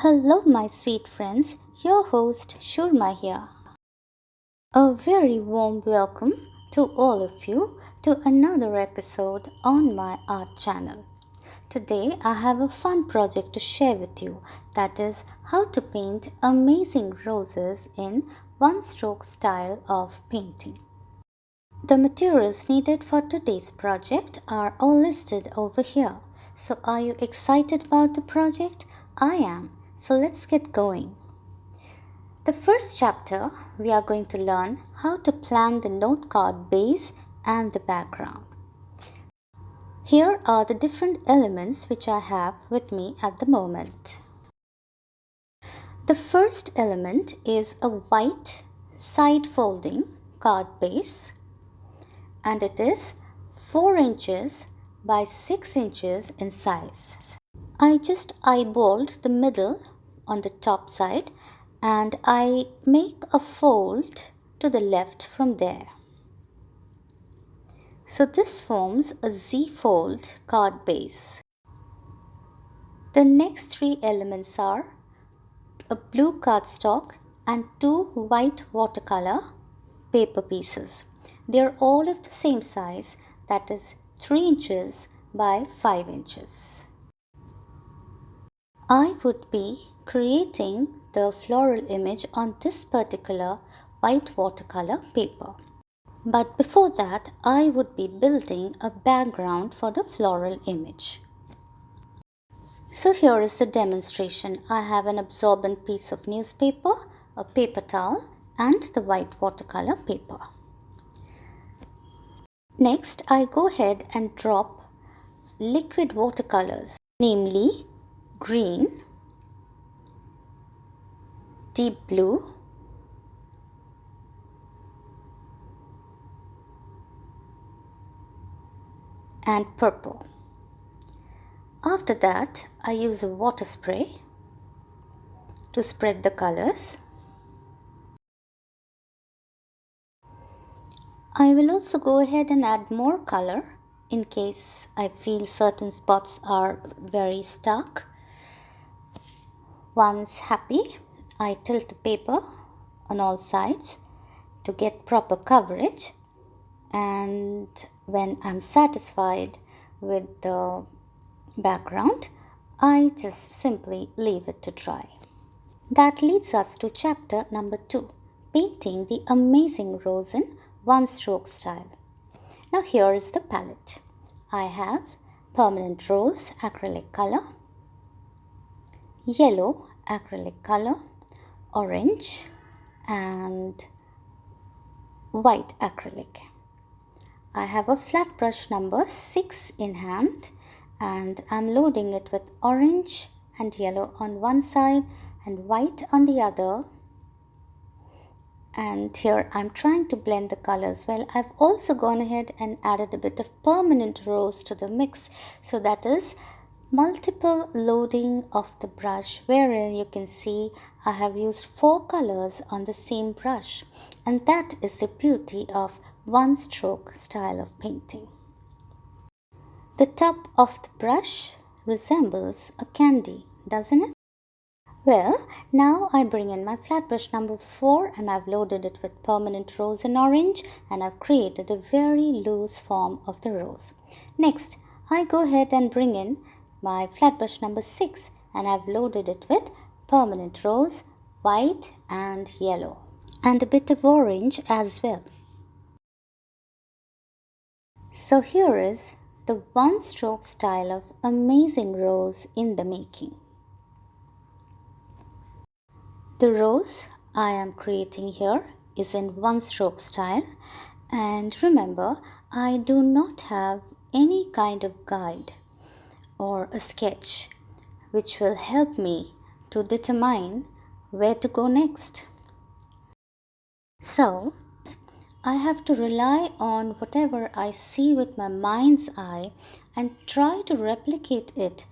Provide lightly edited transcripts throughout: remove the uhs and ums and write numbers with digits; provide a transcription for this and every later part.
Hello, my sweet friends. Your host Shurma here. A very warm welcome to all of you to another episode on my art channel. Today, I have a fun project to share with you, that is, how to paint amazing roses in one stroke style of painting. The materials needed for today's project are all listed over here. So, are you excited about the project? I am. So, let's get going. The first chapter, we are going to learn how to plan the note card base and the background. Here are the different elements which I have with me at the moment. The first element is a white side folding card base, and it is 4 inches by 6 inches in size. I just eyeballed the middle on the top side and I make a fold to the left from there. So this forms a Z-fold card base. The next 3 elements are a blue cardstock and 2 white watercolor paper pieces. They are all of the same size, that is 3 inches by 5 inches. I would be creating the floral image on this particular white watercolor paper. But before that, I would be building a background for the floral image. So here is the demonstration. I have an absorbent piece of newspaper, a paper towel, and the white watercolor paper. Next, I go ahead and drop liquid watercolors, namely green, deep blue, and purple. After that, I use a water spray to spread the colors. I will also go ahead and add more color in case I feel certain spots are very stark. Once happy, I tilt the paper on all sides to get proper coverage, and when I'm satisfied with the background, I just simply leave it to dry. That leads us to chapter number 2, painting the amazing rose in one stroke style. Now here is the palette. I have permanent rose acrylic color, yellow acrylic color, orange and white acrylic. I have a flat brush number 6 in hand and I'm loading it with orange and yellow on one side and white on the other. And here I'm trying to blend the colors well. I've also gone ahead and added a bit of permanent rose to the mix. So that is multiple loading of the brush, wherein you can see I have used 4 colors on the same brush. And that is the beauty of one stroke style of painting. The top of the brush resembles a candy, doesn't it? Well, now I bring in my flat brush number 4 and I've loaded it with permanent rose and orange and I've created a very loose form of the rose. Next, I go ahead and bring in my flat brush number 6 and I've loaded it with permanent rose, white and yellow and a bit of orange as well. So here is the one stroke style of amazing rose in the making. The rose I am creating here is in one stroke style, and remember, I do not have any kind of guide or a sketch which will help me to determine where to go next. So, I have to rely on whatever I see with my mind's eye and try to replicate it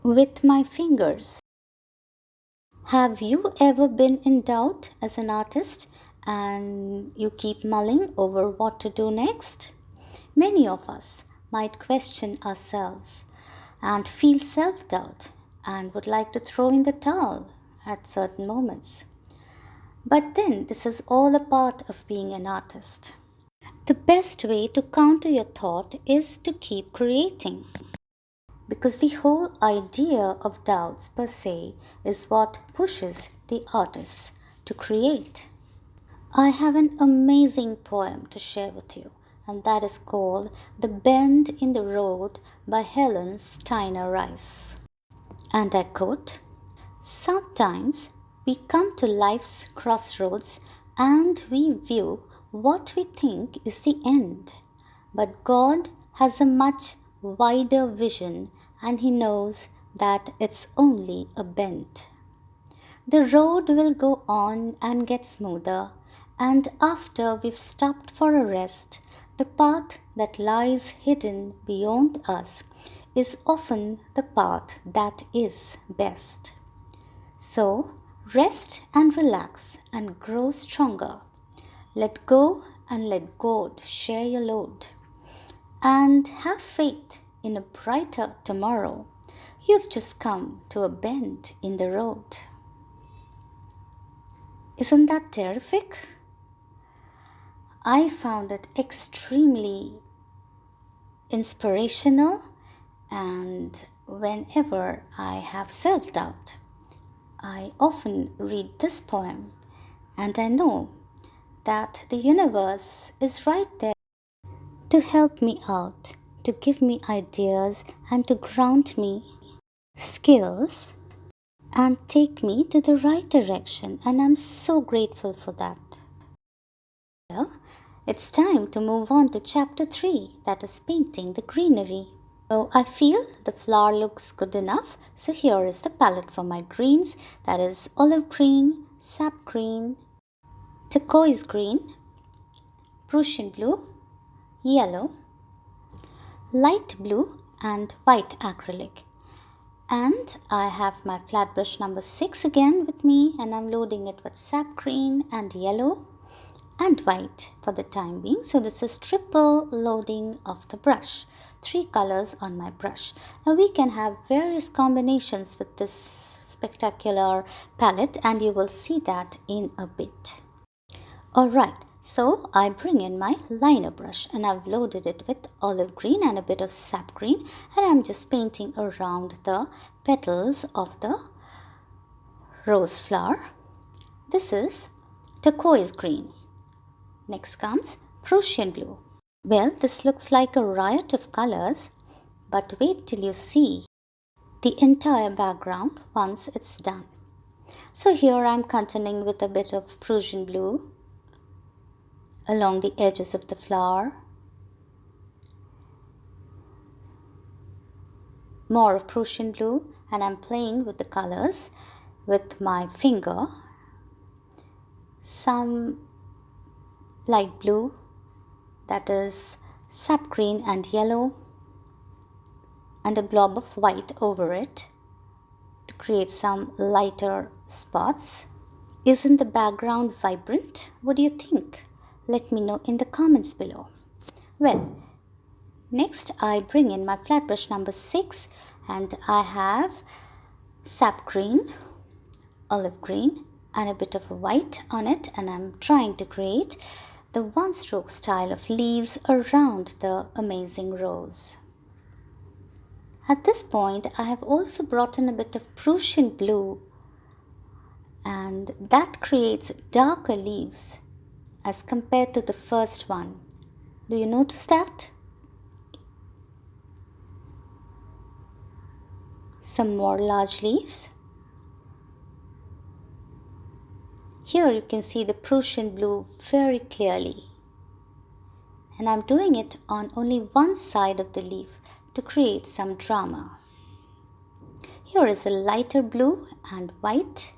with my fingers. Have you ever been in doubt as an artist and you keep mulling over what to do next? Many of us might question ourselves and feel self-doubt and would like to throw in the towel at certain moments. But then this is all a part of being an artist. The best way to counter your thought is to keep creating. Because the whole idea of doubts per se is what pushes the artists to create. I have an amazing poem to share with you, and that is called The Bend in the Road by Helen Steiner Rice. And I quote, "Sometimes we come to life's crossroads and we view what we think is the end. But God has a much wider vision and He knows that it's only a bend. The road will go on and get smoother, and after we've stopped for a rest, the path that lies hidden beyond us is often the path that is best. So, rest and relax and grow stronger. Let go and let God share your load. And have faith in a brighter tomorrow. You've just come to a bend in the road." Isn't that terrific? I found it extremely inspirational, and whenever I have self-doubt, I often read this poem, and I know that the universe is right there to help me out, to give me ideas, and to grant me skills and take me to the right direction, and I'm so grateful for that. Well, it's time to move on to chapter 3, that is painting the greenery. So I feel the flower looks good enough, so here is the palette for my greens, that is olive green, sap green, turquoise green, Prussian blue, yellow, light blue and white acrylic. And I have my flat brush number 6 again with me, and I'm loading it with sap green and yellow and white for the time being. So this is triple loading of the brush, 3 colors on my brush. Now we can have various combinations with this spectacular palette, and you will see that in a bit. Alright, so I bring in my liner brush, and I've loaded it with olive green and a bit of sap green, and I'm just painting around the petals of the rose flower. This is turquoise green. Next comes Prussian blue. Well, this looks like a riot of colors, but wait till you see the entire background once it's done. So here I'm continuing with a bit of Prussian blue along the edges of the flower. More of Prussian blue, and I'm playing with the colors with my finger. Some light blue, that is sap green and yellow, and a blob of white over it to create some lighter spots. Isn't the background vibrant? What do you think? Let me know in the comments below. Well, next I bring in my flat brush number 6, and I have sap green, olive green and a bit of white on it, and I'm trying to create the one stroke style of leaves around the amazing rose. At this point I have also brought in a bit of Prussian blue, and that creates darker leaves as compared to the first one. Do you notice that? Some more large leaves. Here you can see the Prussian blue very clearly. And I'm doing it on only one side of the leaf to create some drama. Here is a lighter blue and white.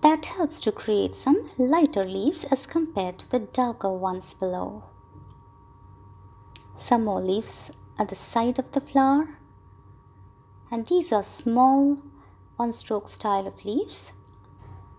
That helps to create some lighter leaves as compared to the darker ones below. Some more leaves at the side of the flower, and these are small one stroke style of leaves.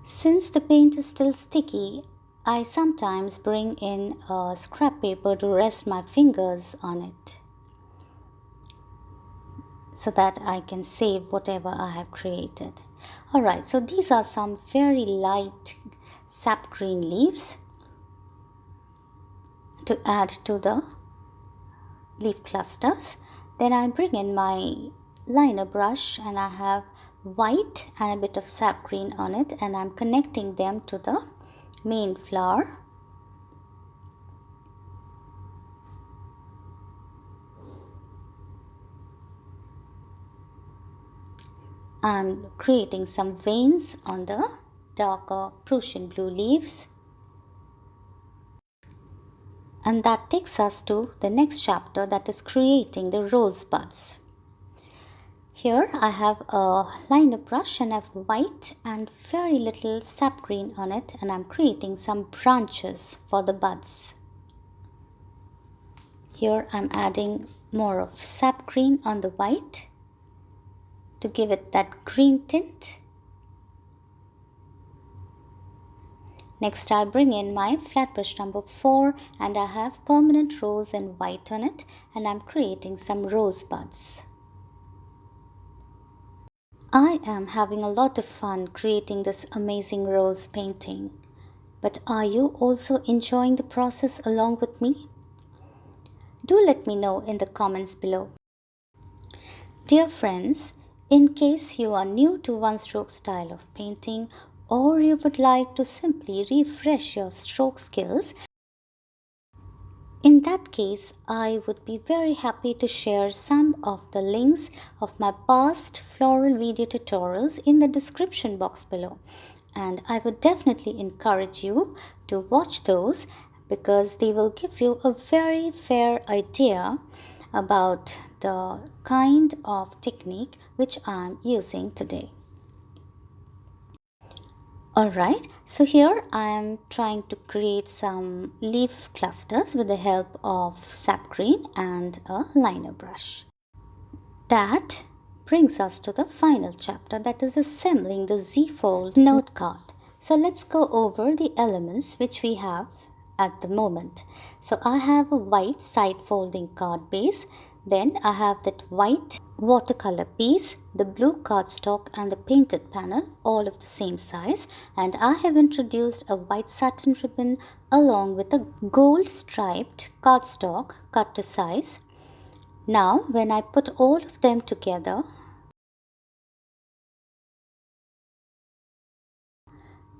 Since the paint is still sticky, I sometimes bring in a scrap paper to rest my fingers on it. so that I can save whatever I have created. Alright, so these are some very light sap green leaves to add to the leaf clusters. Then I bring in my liner brush and I have white and a bit of sap green on it, and I'm connecting them to the main flower. I'm creating some veins on the darker Prussian blue leaves. And that takes us to the next chapter, that is creating the rose buds. Here I have a liner brush and I have white and very little sap green on it, and I'm creating some branches for the buds. Here I'm adding more of sap green on the white to give it that green tint. Next I bring in my flat brush number 4 and I have permanent rose and white on it, and I'm creating some rose buds. I am having a lot of fun creating this amazing rose painting. But are you also enjoying the process along with me? Do let me know in the comments below. Dear friends, in case you are new to one stroke style of painting, or you would like to simply refresh your stroke skills, in that case, I would be very happy to share some of the links of my past floral video tutorials in the description box below. And I would definitely encourage you to watch those, because they will give you a very fair idea about the kind of technique which I am using today. Alright, so here I am trying to create some leaf clusters with the help of sap green and a liner brush. That brings us to the final chapter, that is assembling the Z-fold note card. So let's go over the elements which we have at the moment. So I have a white side folding card base. Then I have that white watercolor piece, the blue cardstock and the painted panel, all of the same size. And I have introduced a white satin ribbon along with a gold striped cardstock cut to size. Now when I put all of them together,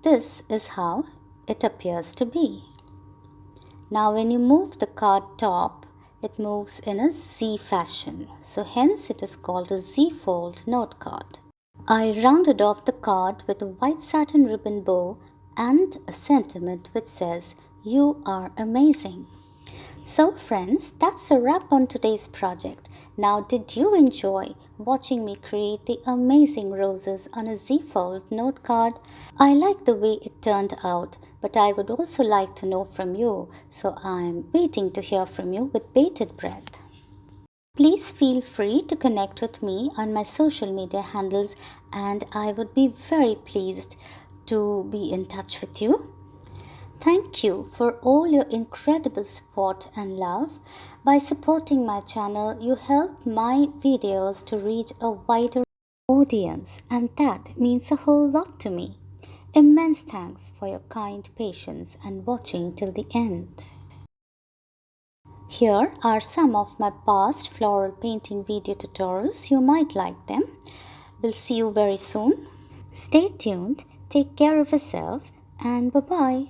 this is how it appears to be. Now when you move the card top, it moves in a Z fashion, so hence it is called a Z-fold note card. I rounded off the card with a white satin ribbon bow and a sentiment which says, "You are amazing." So friends, that's a wrap on today's project. Now did you enjoy watching me create the amazing roses on a Z-fold note card? I like the way it turned out, but I would also like to know from you, so I'm waiting to hear from you with bated breath. Please feel free to connect with me on my social media handles, and I would be very pleased to be in touch with you. Thank you for all your incredible support and love. By supporting my channel, you help my videos to reach a wider audience, and that means a whole lot to me. Immense thanks for your kind patience and watching till the end. Here are some of my past floral painting video tutorials. You might like them. We'll see you very soon. Stay tuned, take care of yourself, and bye-bye.